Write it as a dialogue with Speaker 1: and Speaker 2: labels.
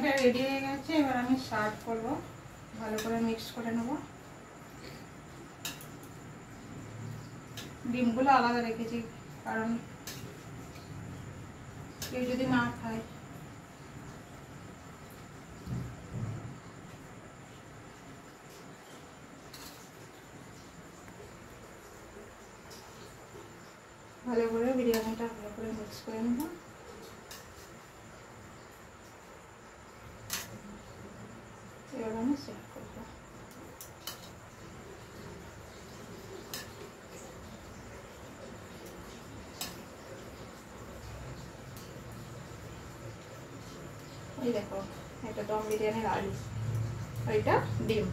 Speaker 1: বিরিয়ানিটা রেডি হয়ে গেছে, এবার আমি সার্ভ করব। ভালো করে মিক্স করে নেব। ডিমগুলো আলাদা রেখেছি, কারণ কেউ যদি না খায়। ভালো করে বিরিয়ানিটা ভালো করে মিক্স করে নেব। এবার আমি সার্ভ করব। এই দেখো, এটা দম বিরিয়ানির আলু, আর এটা ডিম।